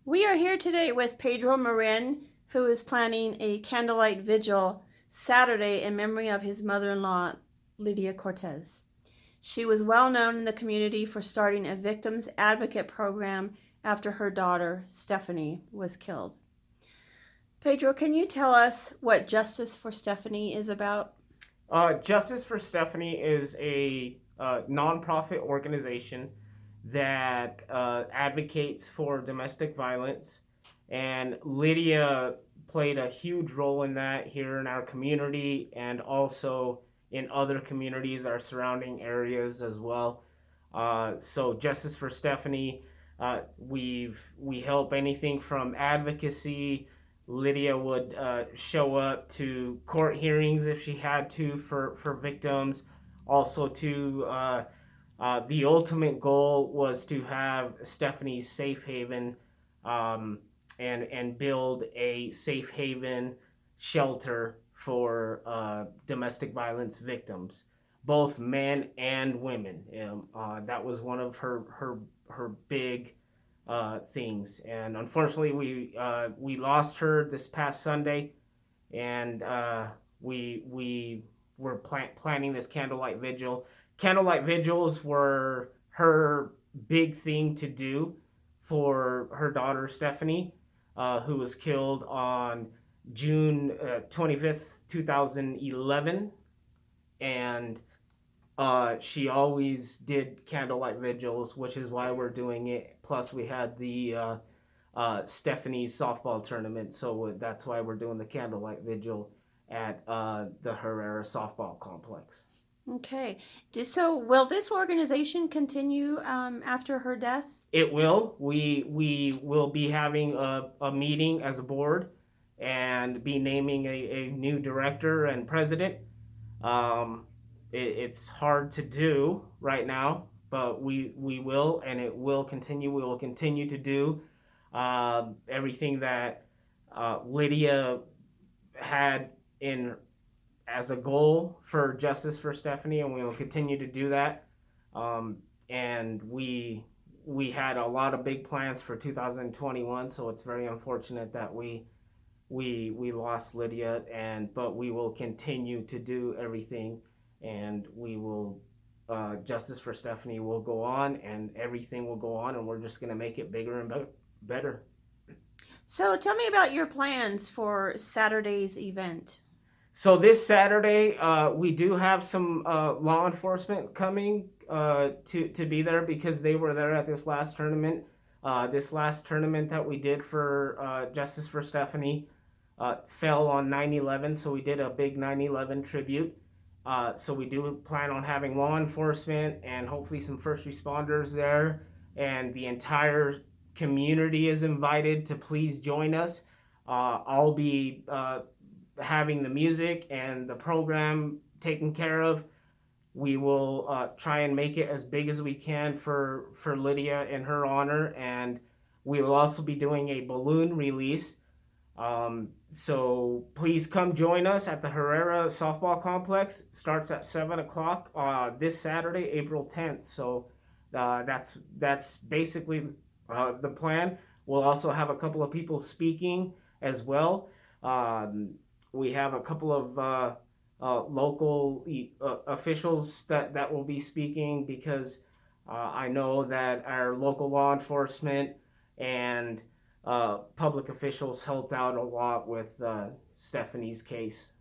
We are here today with Pedro Marin, who is planning a candlelight vigil Saturday in memory of his mother-in-law, Lidia Cortes. She was well known in the community for starting a victims advocate program after her daughter, Stephanie, was killed. Pedro, can you tell us what Justice for Stephanie is about? Justice for Stephanie is a nonprofit organization that advocates for domestic violence, and Lydia played a huge role in that here in our community and also in other communities, our surrounding areas as well. So Justice for Stephanie, we help anything from advocacy. Lydia would show up to court hearings if she had to for victims. Also, the ultimate goal was to have Stephanie's safe haven, and build a safe haven shelter for domestic violence victims, both men and women. That was one of her big things. And unfortunately, we lost her this past Sunday, and we were planning this candlelight vigil. Candlelight vigils were her big thing to do for her daughter Stephanie, who was killed on June 25th, 2011, and she always did candlelight vigils, which is why we're doing it. Plus, we had the Stephanie's softball tournament, so that's why we're doing the candlelight vigil at the Herrera softball complex. Okay. So, will this organization continue after her death? It will. We will be having a meeting as a board and be naming a new director and president. Um, it's hard to do right now, but we will, and it will continue. We will continue to do everything that Lydia had in as a goal for Justice for Stephanie, and we will continue to do that. And we had a lot of big plans for 2021, so it's very unfortunate that we lost Lydia, but we will continue to do everything, and we will Justice for Stephanie will go on, and everything will go on, and we're just going to make it bigger and better. So, tell me about your plans for Saturday's event. So this Saturday, we do have some law enforcement coming to be there because they were there at this last tournament. This last tournament that we did for Justice for Stephanie fell on 9/11, so we did a big 9/11 tribute. So we do plan on having law enforcement and hopefully some first responders there, and the entire community is invited to please join us. I'll be having the music and the program taken care of. We will try and make it as big as we can for Lydia in her honor, and we will also be doing a balloon release. So please come join us at the Herrera softball complex. Starts at 7 o'clock this Saturday, April 10th. So that's basically the plan. We'll also have a couple of people speaking as well. We have a couple of local officials that will be speaking because I know that our local law enforcement and public officials helped out a lot with Stephanie's case.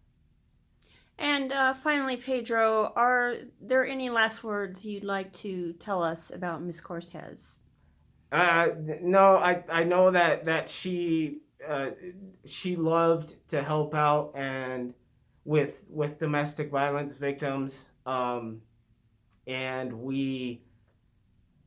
And finally, Pedro, are there any last words you'd like to tell us about Miss Cortez? No, I know that she loved to help out and with domestic violence victims, and we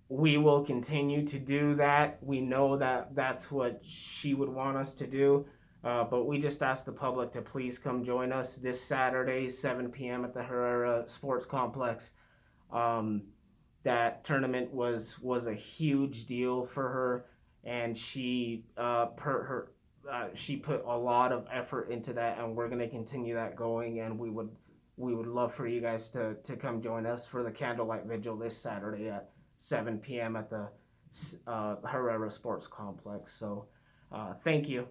will continue to do that. We know that that's what she would want us to do, but we just ask the public to please come join us this Saturday, 7 p.m. at the Herrera Sports Complex. That tournament was a huge deal for her, and she she put a lot of effort into that, and we're going to continue that going. And we would love for you guys to come join us for the candlelight vigil this Saturday at 7 p.m. at the Herrera Sports Complex. So thank you.